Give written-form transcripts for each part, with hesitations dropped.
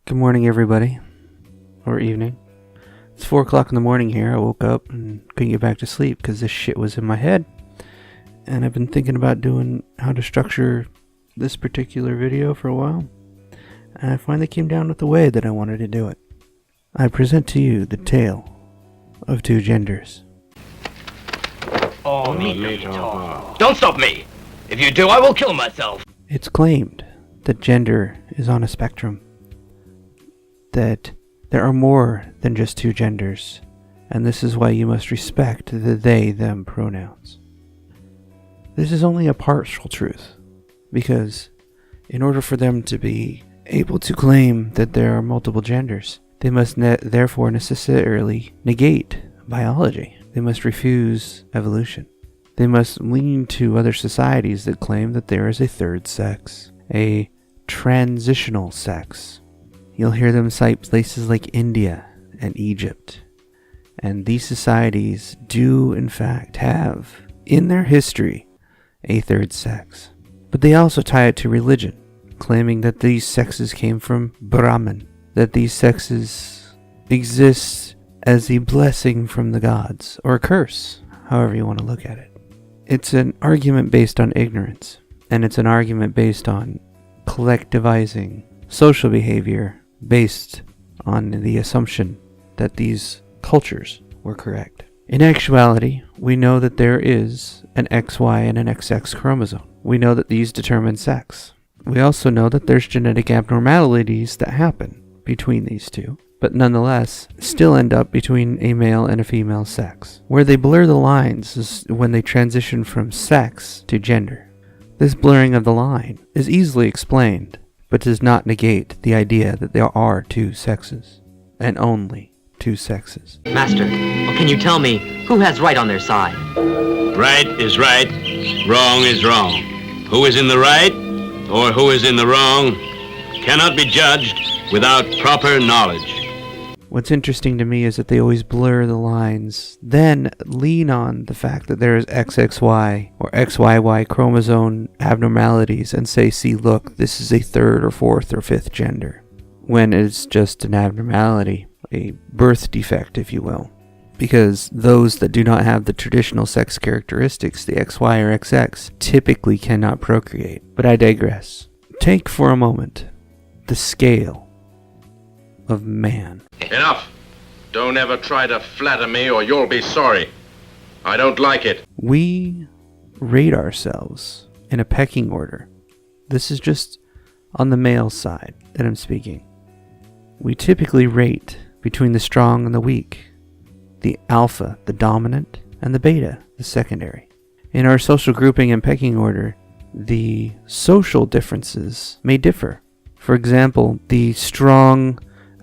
Good morning, everybody. Or evening. It's 4 o'clock in the morning here. I woke up and couldn't get back to sleep because this shit was in my head. And I've been thinking about doing how to structure this particular video for a while. And I finally came down with the way that I wanted to do it. I present to you the tale of two genders. Don't stop me! If you do, I will kill myself! It's claimed that gender is on a spectrum. That there are more than just two genders, and this is why you must respect the they-them pronouns. This is only a partial truth, because in order for them to be able to claim that there are multiple genders, they must therefore necessarily negate biology. They must refuse evolution. They must lean to other societies that claim that there is a third sex, a transitional sex. You'll hear them cite places like India and Egypt. And these societies do, in fact, have, in their history, a third sex. But they also tie it to religion, claiming that these sexes came from Brahman, that these sexes exist as a blessing from the gods, or a curse, however you want to look at it. It's an argument based on ignorance, and it's an argument based on collectivizing social behavior based on the assumption that these cultures were correct. In actuality, we know that there is an XY and an XX chromosome. We know that these determine sex. We also know that there's genetic abnormalities that happen between these two, but nonetheless still end up between a male and a female sex. Where they blur the lines is when they transition from sex to gender. This blurring of the line is easily explained, but does not negate the idea that there are two sexes, and only two sexes. Master, well, can you tell me who has right on their side? Right is right, wrong is wrong. Who is in the right or who is in the wrong cannot be judged without proper knowledge. What's interesting to me is that they always blur the lines, then lean on the fact that there is XXY or XYY chromosome abnormalities and say, see, look, this is a third or fourth or fifth gender, when it's just an abnormality, a birth defect, if you will. Because those that do not have the traditional sex characteristics, the XY or XX, typically cannot procreate. But I digress. Take for a moment the scale of man. Enough. Don't ever try to flatter me or you'll be sorry. I don't like it. We rate ourselves in a pecking order. This is just on the male side that I'm speaking. We typically rate between the strong and the weak, the alpha, the dominant, and the beta, the secondary. In our social grouping and pecking order, the social differences may differ. For example, the strong,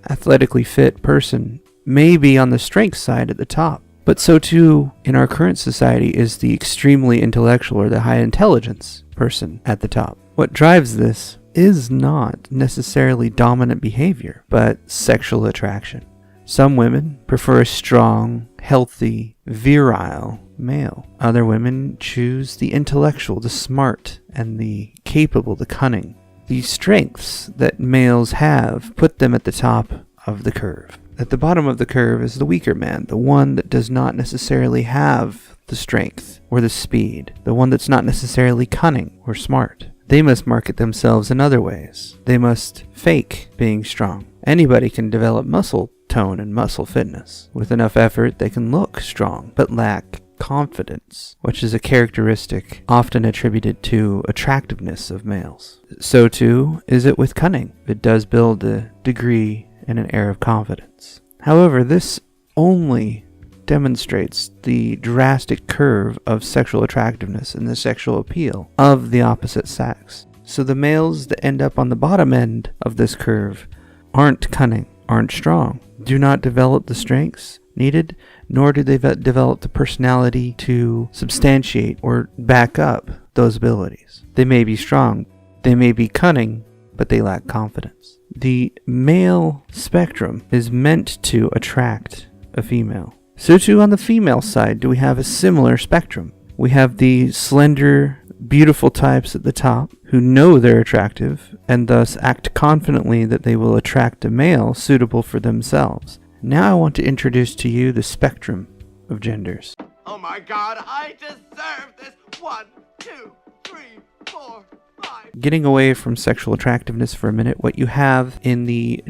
athletically fit person may be on the strength side at the top, but so too in our current society is the extremely intellectual or the high intelligence person at the top. What drives this is not necessarily dominant behavior, but sexual attraction. Some women prefer a strong, healthy, virile male. Other women choose the intellectual, the smart, and the capable, the cunning. These strengths that males have put them at the top of the curve. At the bottom of the curve is the weaker man, the one that does not necessarily have the strength or the speed, the one that's not necessarily cunning or smart. They must market themselves in other ways. They must fake being strong. Anybody can develop muscle tone and muscle fitness. With enough effort, they can look strong, but lack confidence, which is a characteristic often attributed to attractiveness of males. So too is it with cunning. It does build a degree and an air of confidence. However, this only demonstrates the drastic curve of sexual attractiveness and the sexual appeal of the opposite sex. So the males that end up on the bottom end of this curve aren't cunning, aren't strong, do not develop the strengths needed, nor do they develop the personality to substantiate or back up those abilities. They may be strong, they may be cunning, but they lack confidence. The male spectrum is meant to attract a female. So too on the female side do we have a similar spectrum. We have the slender, beautiful types at the top who know they're attractive and thus act confidently that they will attract a male suitable for themselves. Now I want to introduce to you the spectrum of genders. Oh my God, I deserve this. 1, 2, 3, 4, 5. Getting away from sexual attractiveness for a minute, what you have in the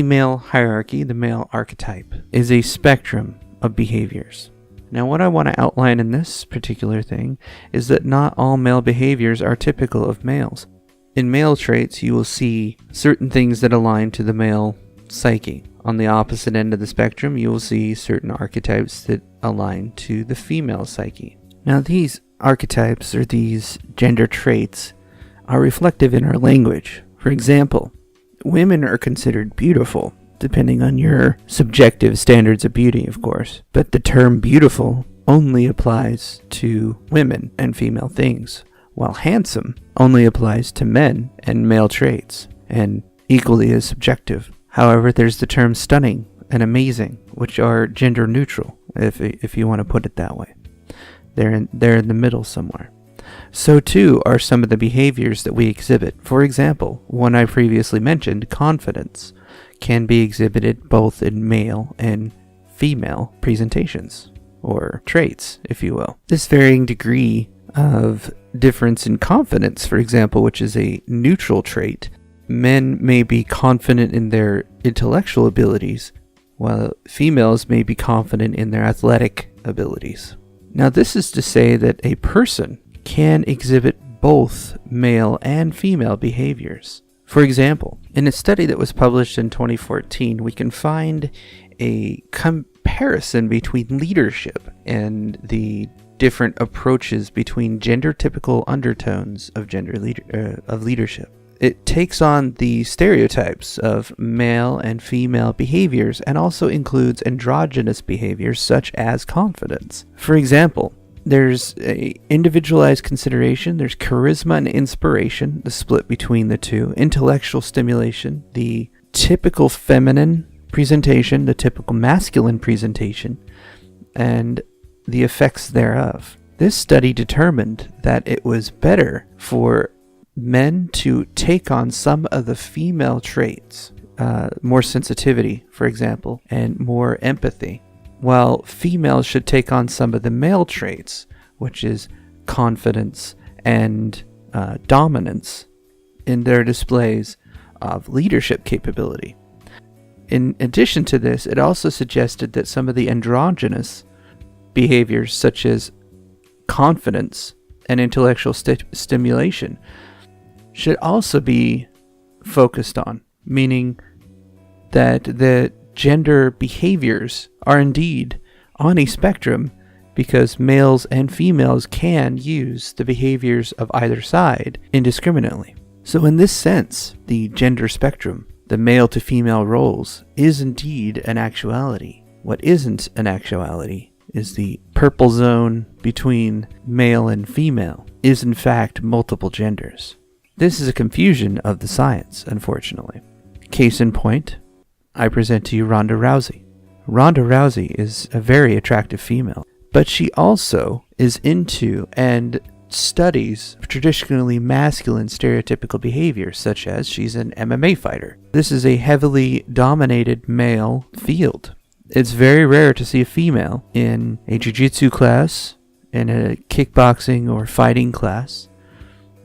male hierarchy, the male archetype, is a spectrum of behaviors. Now, what I want to outline in this particular thing is that not all male behaviors are typical of males. In male traits, you will see certain things that align to the male psyche. On the opposite end of the spectrum, you will see certain archetypes that align to the female psyche. Now, these archetypes, or these gender traits, are reflective in our language. For example, women are considered beautiful, depending on your subjective standards of beauty, of course. But the term beautiful only applies to women and female things, while handsome only applies to men and male traits, and equally is subjective. However, there's the term stunning and amazing, which are gender neutral, if you want to put it that way. They're in the middle somewhere. So too are some of the behaviors that we exhibit. For example, one I previously mentioned, confidence, can be exhibited both in male and female presentations, or traits, if you will. This varying degree of difference in confidence, for example, which is a neutral trait, men may be confident in their intellectual abilities, while females may be confident in their athletic abilities. Now, this is to say that a person can exhibit both male and female behaviors. For example, in a study that was published in 2014, we can find a comparison between leadership and the different approaches between gender-typical undertones of leadership. It takes on the stereotypes of male and female behaviors and also includes androgynous behaviors such as confidence. For example, there's a individualized consideration, there's charisma and inspiration, the split between the two, intellectual stimulation, the typical feminine presentation, the typical masculine presentation, and the effects thereof. This study determined that it was better for men to take on some of the female traits, more sensitivity, for example, and more empathy, while females should take on some of the male traits, which is confidence and dominance, in their displays of leadership capability. In addition to this, it also suggested that some of the androgynous behaviors, such as confidence and intellectual stimulation, should also be focused on, meaning that the gender behaviors are indeed on a spectrum because males and females can use the behaviors of either side indiscriminately. So in this sense, the gender spectrum, the male to female roles, is indeed an actuality. What isn't an actuality is the purple zone between male and female is in fact multiple genders. This is a confusion of the science, unfortunately. Case in point, I present to you Ronda Rousey. Ronda Rousey is a very attractive female, but she also is into and studies traditionally masculine stereotypical behaviors, such as she's an MMA fighter. This is a heavily dominated male field. It's very rare to see a female in a jiu-jitsu class, in a kickboxing or fighting class.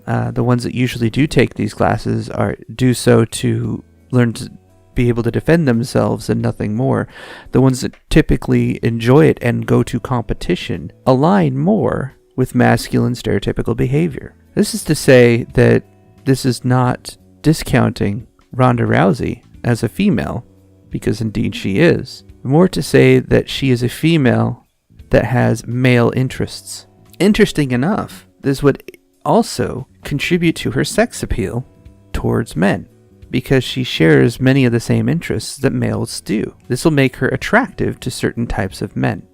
The ones that usually do take these classes do so to learn to be able to defend themselves and nothing more. The ones that typically enjoy it and go to competition align more with masculine stereotypical behavior. This is to say that this is not discounting Ronda Rousey as a female, because indeed she is. More to say that she is a female that has male interests. Interesting enough, this would also contribute to her sex appeal towards men, because she shares many of the same interests that males do. This will make her attractive to certain types of men.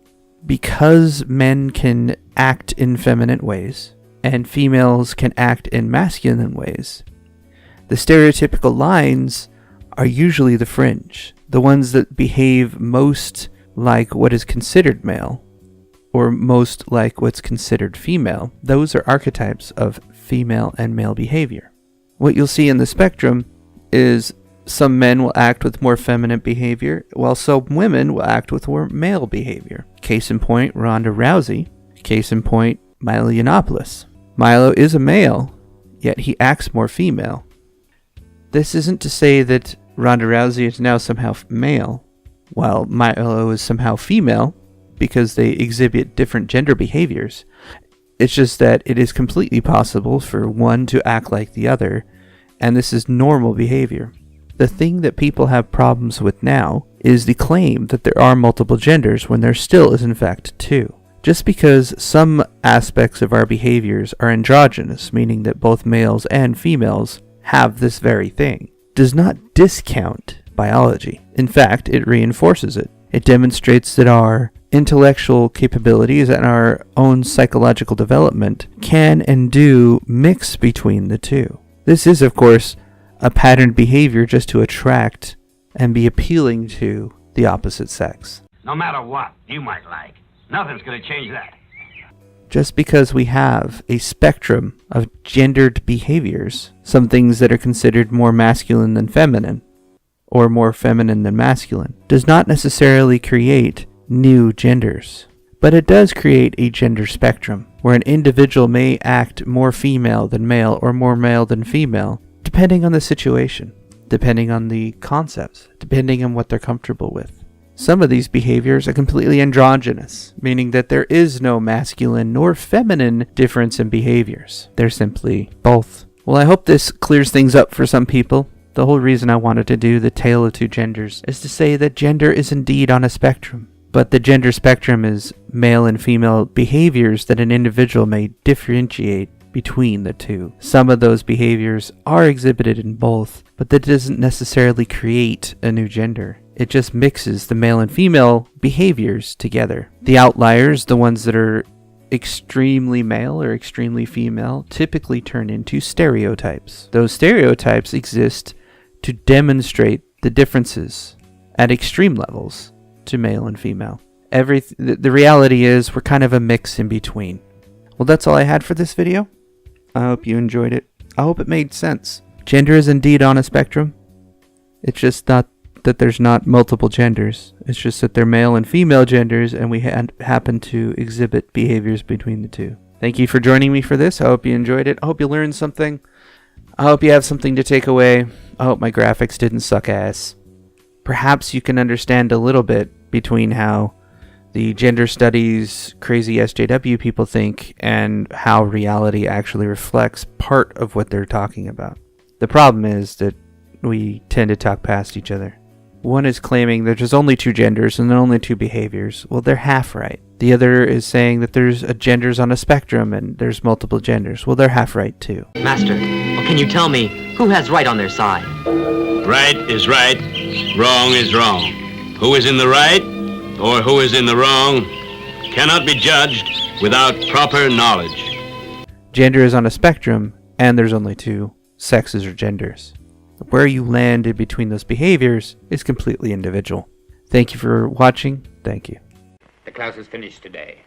Because men can act in feminine ways, and females can act in masculine ways, the stereotypical lines are usually the fringe. The ones that behave most like what is considered male or most like what's considered female, those are archetypes of female and male behavior. What you'll see in the spectrum is some men will act with more feminine behavior, while some women will act with more male behavior. Case in point, Ronda Rousey. Case in point, Milo Yiannopoulos. Milo is a male, yet he acts more female. This isn't to say that Ronda Rousey is now somehow male, while Milo is somehow female, because they exhibit different gender behaviors. It's just that it is completely possible for one to act like the other, and this is normal behavior. The thing that people have problems with now is the claim that there are multiple genders when there still is in fact two. Just because some aspects of our behaviors are androgynous, meaning that both males and females have this very thing, does not discount biology. In fact, it reinforces it. It demonstrates that our intellectual capabilities and our own psychological development can and do mix between the two. This is, of course, a patterned behavior just to attract and be appealing to the opposite sex. No matter what you might like, nothing's going to change that. Just because we have a spectrum of gendered behaviors, some things that are considered more masculine than feminine, or more feminine than masculine, does not necessarily create new genders. But it does create a gender spectrum, where an individual may act more female than male or more male than female, depending on the situation, depending on the concepts, depending on what they're comfortable with. Some of these behaviors are completely androgynous, meaning that there is no masculine nor feminine difference in behaviors. They're simply both. Well, I hope this clears things up for some people. The whole reason I wanted to do the Tale of Two Genders is to say that gender is indeed on a spectrum, but the gender spectrum is male and female behaviors that an individual may differentiate between the two. Some of those behaviors are exhibited in both, but that doesn't necessarily create a new gender. It just mixes the male and female behaviors together. The outliers, the ones that are extremely male or extremely female, typically turn into stereotypes. Those stereotypes exist to demonstrate the differences at extreme levels to male and female. The reality is we're kind of a mix in between. Well, that's all I had for this video. I hope you enjoyed it. I hope it made sense. Gender is indeed on a spectrum. It's just not that there's not multiple genders. It's just that they're male and female genders, and we happen to exhibit behaviors between the two. Thank you for joining me for this. I hope you enjoyed it. I hope you learned something. I hope you have something to take away. I hope my graphics didn't suck ass. Perhaps you can understand a little bit between how the gender studies crazy SJW people think and how reality actually reflects part of what they're talking about. The problem is that we tend to talk past each other. One is claiming that there's only two genders and there are only two behaviors. Well, they're half right. The other is saying that there's genders on a spectrum and there's multiple genders. Well, they're half right too. Master, well, can you tell me who has right on their side? Right is right, wrong is wrong. Who is in the right or who is in the wrong cannot be judged without proper knowledge. Gender is on a spectrum and there's only two sexes or genders. Where you land in between those behaviors is completely individual. Thank you for watching. Thank you. The class is finished today.